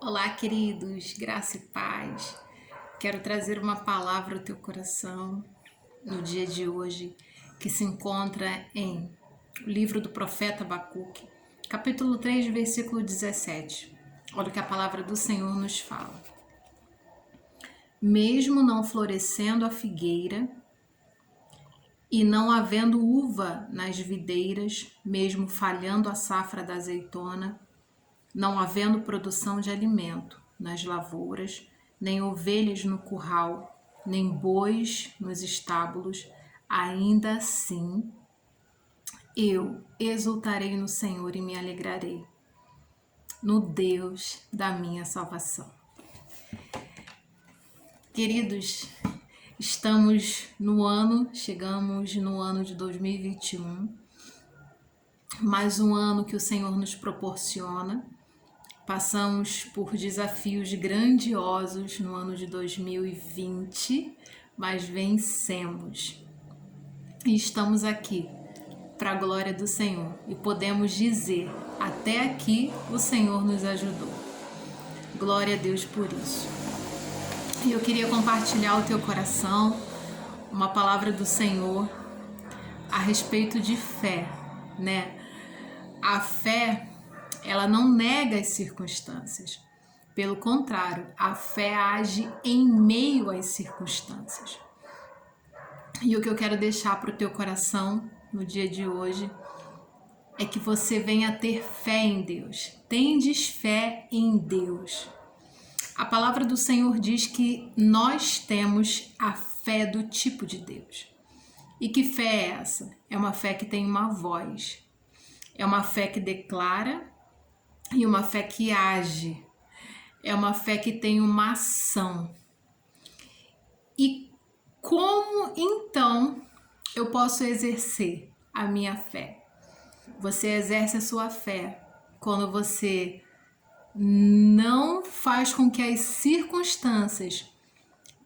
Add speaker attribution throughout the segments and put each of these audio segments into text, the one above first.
Speaker 1: Olá, queridos, graça e paz. Quero trazer uma palavra ao teu coração no dia de hoje, que se encontra em o livro do profeta Abacuque, capítulo 3, versículo 17. Olha o que a palavra do Senhor nos fala. Mesmo não florescendo a figueira e não havendo uva nas videiras, mesmo falhando a safra da azeitona, não havendo produção de alimento nas lavouras, nem ovelhas no curral, nem bois nos estábulos, ainda assim eu exultarei no Senhor e me alegrarei no Deus da minha salvação. Queridos, chegamos no ano de 2021, mais um ano que o Senhor nos proporciona. Passamos por desafios grandiosos no ano de 2020, mas vencemos. E estamos aqui para a glória do Senhor e podemos dizer, até aqui o Senhor nos ajudou. Glória a Deus por isso. E eu queria compartilhar ao teu coração uma palavra do Senhor a respeito de fé, né? A fé, ela não nega as circunstâncias. Pelo contrário, a fé age em meio às circunstâncias. E o que eu quero deixar para o teu coração no dia de hoje é que você venha ter fé em Deus. Tendes fé em Deus. A palavra do Senhor diz que nós temos a fé do tipo de Deus. E que fé é essa? É uma fé que tem uma voz. É uma fé que declara e uma fé que age. É uma fé que tem uma ação. E como então eu posso exercer a minha fé? Você exerce a sua fé quando você não faz com que as circunstâncias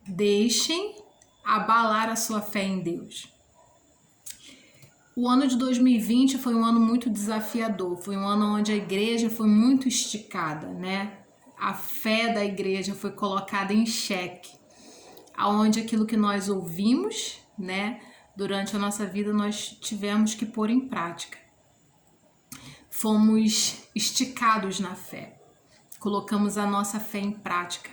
Speaker 1: deixem abalar a sua fé em Deus. O ano de 2020 foi um ano muito desafiador, foi um ano onde a igreja foi muito esticada, né? A fé da igreja foi colocada em xeque, aonde aquilo que nós ouvimos, né, durante a nossa vida nós tivemos que pôr em prática. Fomos esticados na fé. Colocamos a nossa fé em prática.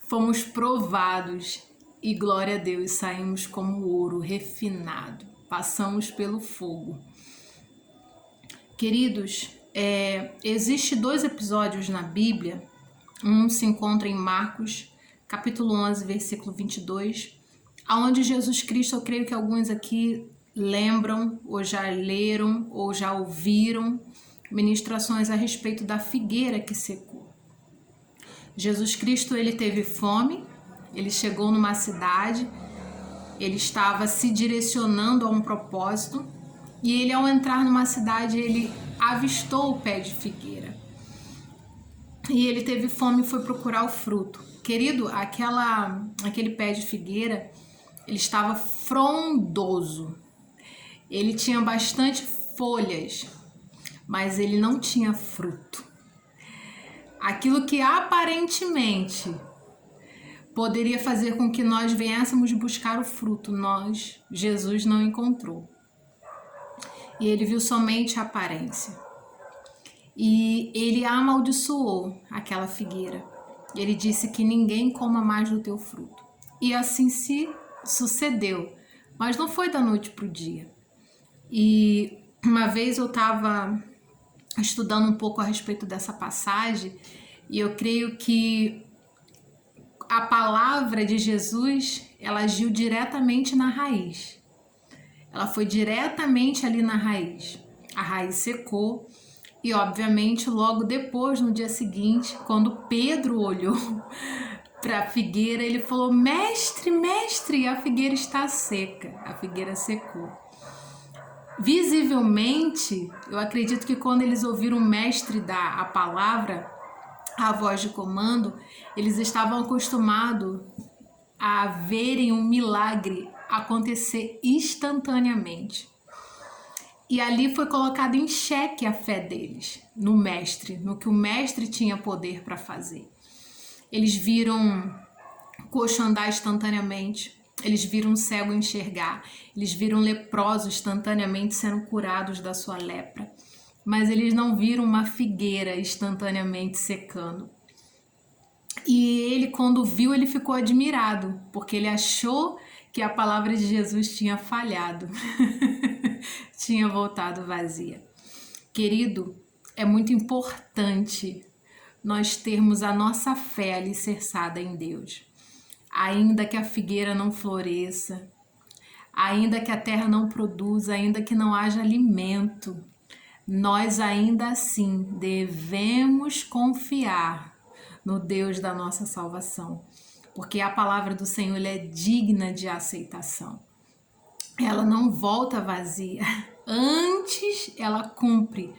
Speaker 1: Fomos provados e, glória a Deus, saímos como ouro refinado. Passamos pelo fogo. Queridos, existe 2 episódios na Bíblia. Um se encontra em Marcos, capítulo 11, versículo 22, onde Jesus Cristo, eu creio que alguns aqui lembram, ou já leram, ou já ouviram ministrações a respeito da figueira que secou. Jesus Cristo, ele teve fome, ele chegou numa cidade, ele estava se direcionando a um propósito, e ele, ao entrar numa cidade, ele avistou o pé de figueira. E ele teve fome e foi procurar o fruto. Querido, aquele pé de figueira, ele estava frondoso. Ele tinha bastante folhas, mas ele não tinha fruto. Aquilo que aparentemente poderia fazer com que nós viéssemos buscar o fruto, Jesus não encontrou. E ele viu somente a aparência. E ele amaldiçoou aquela figueira. Ele disse que ninguém coma mais do teu fruto. E assim se sucedeu. Mas não foi da noite para o dia. E uma vez eu estava estudando um pouco a respeito dessa passagem, e eu creio que a palavra de Jesus, ela agiu diretamente na raiz. Ela foi diretamente ali na raiz. A raiz secou e, obviamente, logo depois, no dia seguinte, quando Pedro olhou para a figueira, ele falou: mestre, mestre, a figueira está seca. A figueira secou. Visivelmente, eu acredito que quando eles ouviram o mestre dar a palavra, a voz de comando, eles estavam acostumados a verem um milagre acontecer instantaneamente. E ali foi colocado em xeque a fé deles no mestre, no que o mestre tinha poder para fazer. Eles viram coxo andar instantaneamente, eles viram um cego enxergar, eles viram leproso instantaneamente sendo curados da sua lepra, mas eles não viram uma figueira instantaneamente secando. E ele, quando viu, ele ficou admirado, porque ele achou que a palavra de Jesus tinha falhado, tinha voltado vazia. Querido, é muito importante nós termos a nossa fé alicerçada em Deus. Ainda que a figueira não floresça, ainda que a terra não produza, ainda que não haja alimento, nós ainda assim devemos confiar no Deus da nossa salvação, porque a palavra do Senhor é digna de aceitação. Ela não volta vazia, antes ela cumpre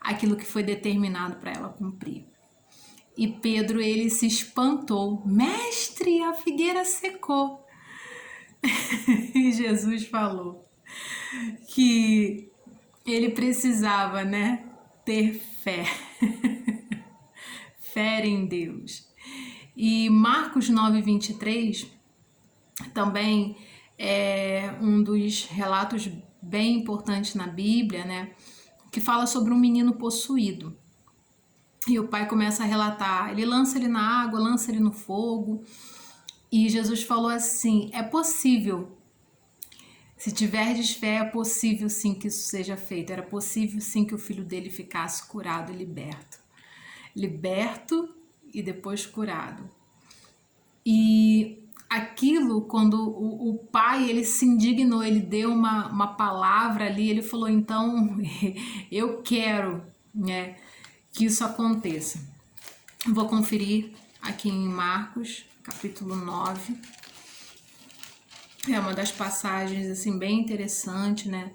Speaker 1: aquilo que foi determinado para ela cumprir. E Pedro, ele se espantou. Mestre, a figueira secou. E Jesus falou que ele precisava, né, ter fé. Fé em Deus. E Marcos 9:23 também é um dos relatos bem importantes na Bíblia, né, que fala sobre um menino possuído. E o pai começa a relatar, ele lança ele na água, lança ele no fogo. E Jesus falou assim, é possível, se tiverdes fé, é possível sim que isso seja feito. Era possível sim que o filho dele ficasse curado e liberto. Liberto e depois curado. E aquilo, quando o pai, ele se indignou, ele deu uma palavra ali, ele falou, então, eu quero, né, que isso aconteça. Vou conferir aqui em Marcos, capítulo 9. É uma das passagens assim bem interessante, né,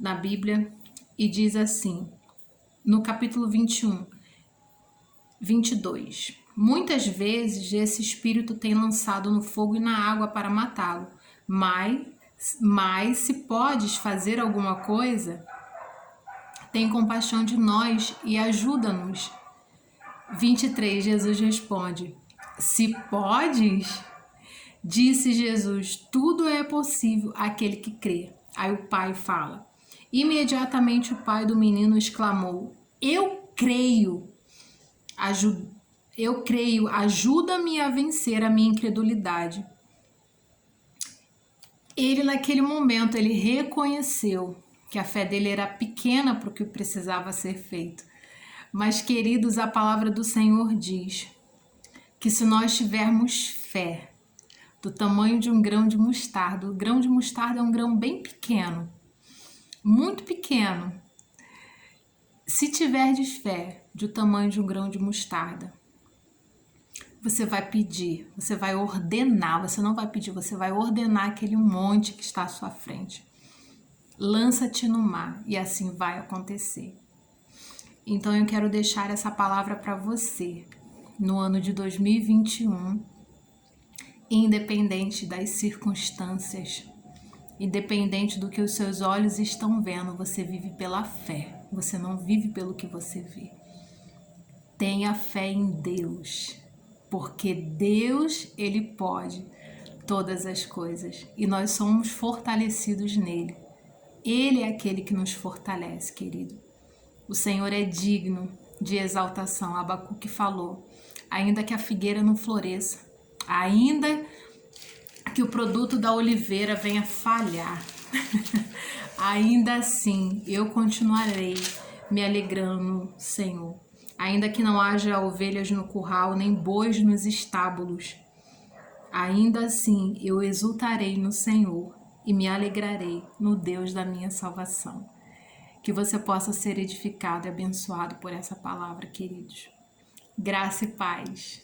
Speaker 1: na Bíblia, e diz assim, no capítulo 21, 22. Muitas vezes esse espírito tem lançado no fogo e na água para matá-lo, mas se podes fazer alguma coisa, tem compaixão de nós e ajuda-nos. 23, Jesus responde, se podes, disse Jesus, tudo é possível àquele que crê. Aí o pai fala, imediatamente o pai do menino exclamou, eu creio, ajuda-me a vencer a minha incredulidade. Ele naquele momento, ele reconheceu que a fé dele era pequena para o que precisava ser feito. Mas, queridos, a palavra do Senhor diz que se nós tivermos fé do tamanho de um grão de mostarda, o grão de mostarda é um grão bem pequeno, muito pequeno. Se tiverdes fé do tamanho de um grão de mostarda, você vai pedir, você vai ordenar, você não vai pedir, você vai ordenar aquele monte que está à sua frente. Lança-te no mar e assim vai acontecer. Então eu quero deixar essa palavra para você no ano de 2021, independente das circunstâncias, independente do que os seus olhos estão vendo, você vive pela fé, você não vive pelo que você vê. Tenha fé em Deus, porque Deus, Ele pode todas as coisas e nós somos fortalecidos nele. Ele é aquele que nos fortalece, querido. O Senhor é digno de exaltação. Abacuque falou, ainda que a figueira não floresça, ainda que o produto da oliveira venha falhar, ainda assim eu continuarei me alegrando, Senhor. Ainda que não haja ovelhas no curral, nem bois nos estábulos, ainda assim eu exultarei no Senhor e me alegrarei no Deus da minha salvação. Que você possa ser edificado e abençoado por essa palavra, queridos. Graça e paz.